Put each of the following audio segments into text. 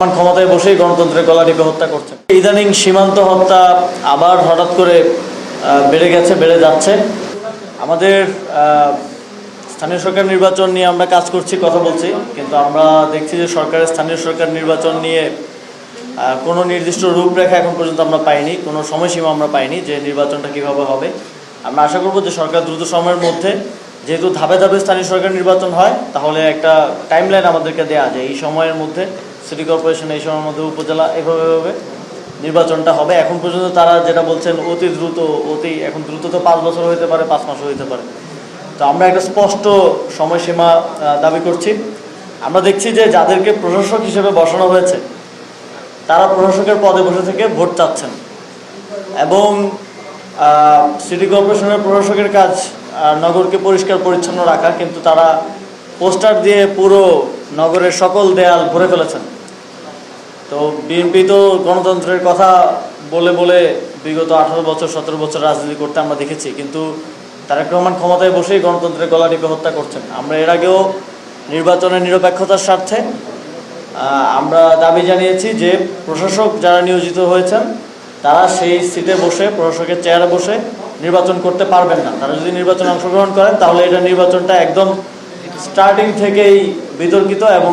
ক্ষমতায় বসেই গণতন্ত্রের গলা টিপে হত্যা করছে। ইদানিং সীমান্ত হত্যা আবার হঠাৎ করে বেড়ে যাচ্ছে। আমাদের স্থানীয় সরকার নির্বাচন নিয়ে আমরা কাজ করছি, কথা বলছি, কিন্তু আমরা দেখছি যে সরকারের স্থানীয় সরকার নির্বাচন নিয়ে কোনো নির্দিষ্ট রূপরেখা এখন পর্যন্ত আমরা পাইনি, কোনো সময়সীমা আমরা পাইনি যে নির্বাচনটা কিভাবে হবে। আমরা আশা করব যে সরকার দ্রুত সময়ের মধ্যে, যেহেতু ধাপে ধাপে স্থানীয় সরকার নির্বাচন হয়, তাহলে একটা টাইমলাইন আমাদেরকে দেওয়া যায় এই সময়ের মধ্যে সিটি কর্পোরেশন, এই সময়ের মধ্যে উপজেলা, এভাবে নির্বাচনটা হবে। এখন পর্যন্ত তারা যেটা বলছেন অতি দ্রুত, এখন দ্রুত তো 5 বছর হইতে পারে, 5 মাসও হইতে পারে। তো আমরা একটা স্পষ্ট সময়সীমা দাবি করছি। আমরা দেখছি যে যাদেরকে প্রশাসক হিসেবে বসানো হয়েছে তারা প্রশাসকের পদে বসে থেকে ভোট চাচ্ছেন, এবং সিটি কর্পোরেশনের প্রশাসকের কাজ নগরকে পরিষ্কার পরিচ্ছন্ন রাখা, কিন্তু তারা পোস্টার দিয়ে পুরো নগরের সকল দেয়াল ভরে ফেলেছেন। তো বিএনপি তো গণতন্ত্রের কথা বলে বলে বিগত 18 বছর 17 বছর রাজনীতি করতে আমরা দেখেছি, কিন্তু তারেক রহমান ক্ষমতায় বসেই গণতন্ত্রের গলা টিপে হত্যা করছেন। আমরা এর আগেও নির্বাচনের নিরপেক্ষতার স্বার্থে আমরা দাবি জানিয়েছি যে প্রশাসক যারা নিয়োজিত হয়েছেন তারা সেই সিটে বসে, প্রশাসকের চেয়ারে বসে নির্বাচন করতে পারবেন না। তারা যদি নির্বাচনে অংশগ্রহণ করেন তাহলে এটা নির্বাচনটা একদম স্টার্টিং থেকেই বিতর্কিত এবং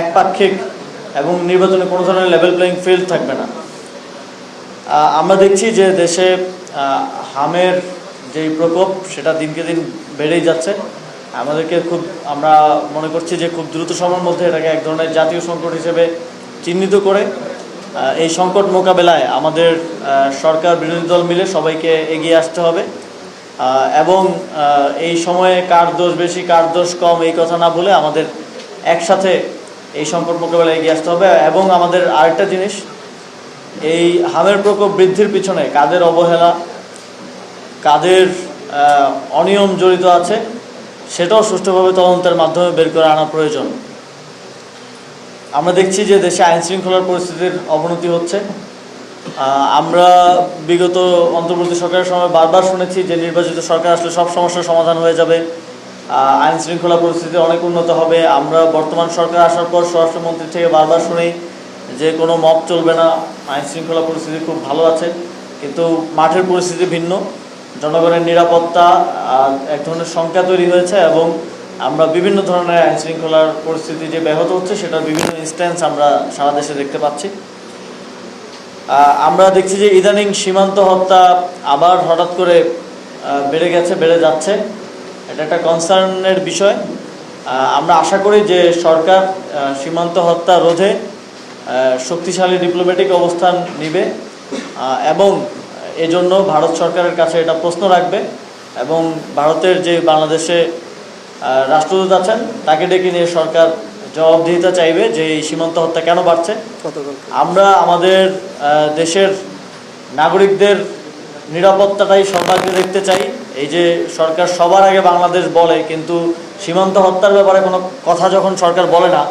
একপাক্ষিক, এবং নির্বাচনে কোনো ধরনের লেভেল প্লেইং ফিল্ড থাকবে না। আমরা দেখছি যে দেশে হামের যেই প্রকোপ সেটা দিনকে দিন বেড়েই যাচ্ছে। আমরা মনে করছি যে খুব দ্রুত সময়ের মধ্যে এটাকে এক ধরনের জাতীয় সংকট হিসেবে চিহ্নিত করে এই সংকট মোকাবেলায় আমাদের সরকার বিরোধী দল মিলে সবাইকে এগিয়ে আসতে হবে, এবং এই সময়ে কার দোষ বেশি কার দোষ কম এই কথা না বলে আমাদের একসাথে এই সংকট মোকাবেলায় এগিয়ে আসতে হবে। এবং আমাদের আরেকটা জিনিস, এই হামের প্রকোপ বৃদ্ধির পিছনে কাদের অবহেলা, কাদের অনিয়ম জড়িত আছে সেটাও সুষ্ঠুভাবে তদন্তের মাধ্যমে বের করে আনা প্রয়োজন। আমরা দেখছি যে দেশে আইন শৃঙ্খলার পরিস্থিতির অবনতি হচ্ছে। আমরা বিগত অন্তর্বর্তী সরকারের সময় বারবার শুনেছি যে নির্বাচিত সরকার আসলে সব সমস্যার সমাধান হয়ে যাবে, আইন শৃঙ্খলা পরিস্থিতি অনেক উন্নত হবে। আমরা বর্তমান সরকার আসার পর স্বরাষ্ট্রমন্ত্রী থেকে বারবার শুনি যে কোনো মব চলবে না, আইন শৃঙ্খলা পরিস্থিতি খুব ভালো আছে, কিন্তু মাঠের পরিস্থিতি ভিন্ন। জনগণের নিরাপত্তা এক ধরনের শঙ্কা তৈরি হয়েছে, এবং আমরা বিভিন্ন ধরনের আইন শৃঙ্খলার পরিস্থিতি যে ব্যাহত হচ্ছে সেটার বিভিন্ন ইনস্ট্যান্স আমরা সারা দেশে দেখতে পাচ্ছি। আমরা দেখছি যে ইদানিং সীমান্ত হত্যা আবার হঠাৎ করে বেড়ে যাচ্ছে। এটা একটা কনসার্নের বিষয়। আমরা আশা করি যে সরকার সীমান্ত হত্যা রোধে শক্তিশালী ডিপ্লোম্যাটিক অবস্থান নেবে, এবং এজন্য ভারত সরকারের কাছে এটা প্রশ্ন রাখবে, এবং ভারতের যে বাংলাদেশে রাষ্ট্রদূত আছেন তাকে ডেকে নিয়ে সরকার জবাবদিহিতা চাইবে যে এই সীমান্ত হত্যা কেন বাড়ছে। আমরা আমাদের দেশের নাগরিকদের নিরাপত্তাটাই সর্বাগ্রে দেখতে চাই। এই যে সরকার সবার আগে বাংলাদেশ বলে, কিন্তু সীমান্ত হত্যার ব্যাপারে কোনো কথা যখন সরকার বলে না,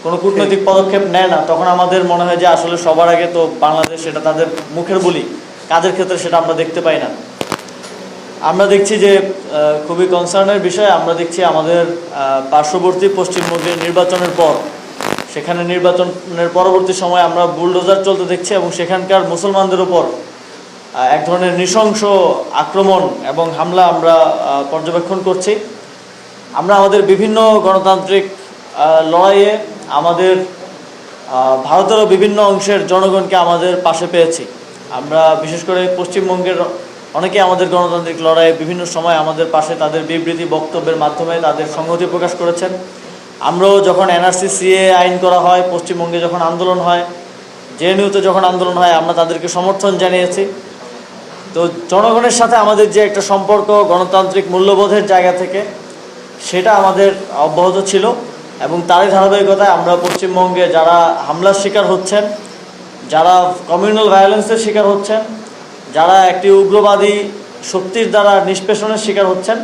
কোনো কূটনৈতিক পদক্ষেপ নেয় না, তখন আমাদের মনে হয় যে আসলে সবার আগে তো বাংলাদেশ, সেটা তাদের মুখের বলি, কাজের ক্ষেত্রে সেটা আমরা দেখতে পাই না। আমরা দেখছি যে খুবই কনসার্নের বিষয়। আমরা দেখছি আমাদের পার্শ্ববর্তী পশ্চিমবঙ্গের নির্বাচনের পর, সেখানে নির্বাচনের পরবর্তী সময় আমরা বুলডোজার চলতে দেখছি, এবং সেখানকার মুসলমানদের উপর এক ধরনের নৃশংস আক্রমণ এবং হামলা আমরা পর্যবেক্ষণ করছি। আমরা আমাদের বিভিন্ন গণতান্ত্রিক লড়াইয়ে আমাদের ভারতেরও বিভিন্ন অংশের জনগণকে আমাদের পাশে পেয়েছি। আমরা বিশেষ করে পশ্চিমবঙ্গের অনেকে আমাদের গণতান্ত্রিক লড়াইয়ে বিভিন্ন সময় আমাদের পাশে তাদের বিবৃতি বক্তব্যের মাধ্যমে তাদের সংহতি প্রকাশ করেছেন। আমরাও যখন এনআরসি সিএ আইন করা হয়, পশ্চিমবঙ্গে যখন আন্দোলন হয়, জেএনইউতে যখন আন্দোলন হয়, আমরা তাদেরকে সমর্থন জানিয়েছি। তো জনগণের সাথে আমাদের যে একটা সম্পর্ক গণতান্ত্রিক মূল্যবোধের জায়গা থেকে, সেটা আমাদের অব্যাহত ছিল, এবং তারই ধারাবাহিকতায় আমরা পশ্চিমবঙ্গে যারা হামলার শিকার হচ্ছেন, যারা কমিউনাল ভায়োলেন্সের শিকার হচ্ছেন, যারা একটি উগ্রবাদী শক্তির দ্বারা নিষ্পেষণের শিকার হচ্ছেন,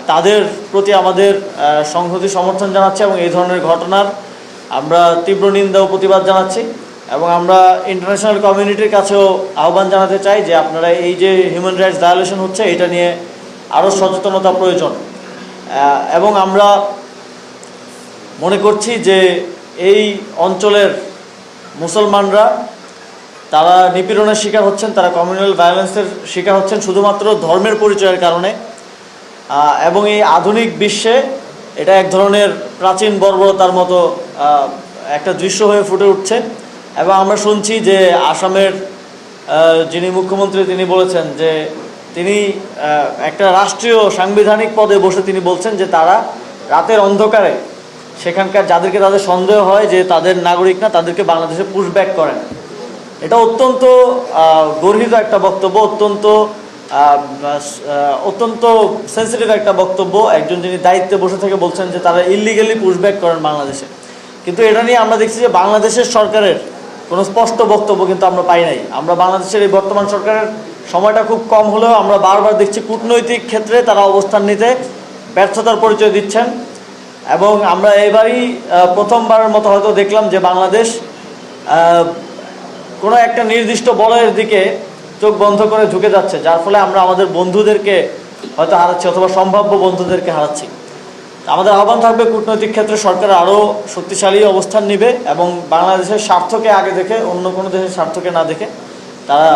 তাদের প্রতি আমাদের সংহতি সমর্থন জানাচ্ছি, এবং এই ধরনের ঘটনার আমরা তীব্র নিন্দা ও প্রতিবাদ জানাচ্ছি। এবং আমরা ইন্টারন্যাশনাল কমিউনিটির কাছেও আহ্বান জানাতে চাই যে আপনারা এই যে হিউম্যান রাইটস ভায়োলেশন হচ্ছে, এটা নিয়ে আরও সচেতনতা প্রয়োজন। এবং আমরা মনে করছি যে এই অঞ্চলের মুসলমানরা তারা নিপীড়নের শিকার হচ্ছেন, তারা কমিউনাল ভায়োলেন্সের শিকার হচ্ছেন শুধুমাত্র ধর্মের পরিচয়ের কারণে। এবং এই আধুনিক বিশ্বে এটা এক ধরনের প্রাচীন বর্বরতার মতো একটা দৃশ্য হয়ে ফুটে উঠছে। এবং আমরা শুনছি যে আসামের যিনি মুখ্যমন্ত্রী তিনি বলেছেন যে তিনি একটা রাষ্ট্রীয় সাংবিধানিক পদে বসে তিনি বলছেন যে তারা রাতের অন্ধকারে সেখানকার যাদেরকে তাদের সন্দেহ হয় যে তাদের নাগরিক না, তাদেরকে বাংলাদেশে পুশব্যাক করেন। এটা অত্যন্ত গর্হিত একটা বক্তব্য, অত্যন্ত সেন্সিটিভ একটা বক্তব্য। একজন যিনি দায়িত্বে বসে থেকে বলছেন যে তারা ইলিগালি পুশব্যাক করেন বাংলাদেশে। কিন্তু এটা নিয়ে আমরা দেখছি যে বাংলাদেশের সরকারের কোনো স্পষ্ট বক্তব্য কিন্তু আমরা পাই নাই। আমরা বাংলাদেশের এই বর্তমান সরকারের সময়টা খুব কম হলেও আমরা বারবার দেখছি কূটনৈতিক ক্ষেত্রে তারা অবস্থান নিতে ব্যর্থতার পরিচয় দিচ্ছেন। এবং আমরা এবারই প্রথমবারের মতো হয়তো দেখলাম যে বাংলাদেশ কোনো একটা নির্দিষ্ট বলয়ের দিকে চোখ বন্ধ করে ঝুঁকে যাচ্ছে, যার ফলে আমরা আমাদের বন্ধুদেরকে হয়তো হারাচ্ছি অথবা সম্ভাব্য বন্ধুদেরকে হারাচ্ছি। আমাদের আহ্বান থাকবে কূটনৈতিক ক্ষেত্রে সরকার আরও শক্তিশালী অবস্থান নেবে এবং বাংলাদেশের স্বার্থকে আগে দেখে অন্য কোনো দেশের স্বার্থকে না দেখে তারা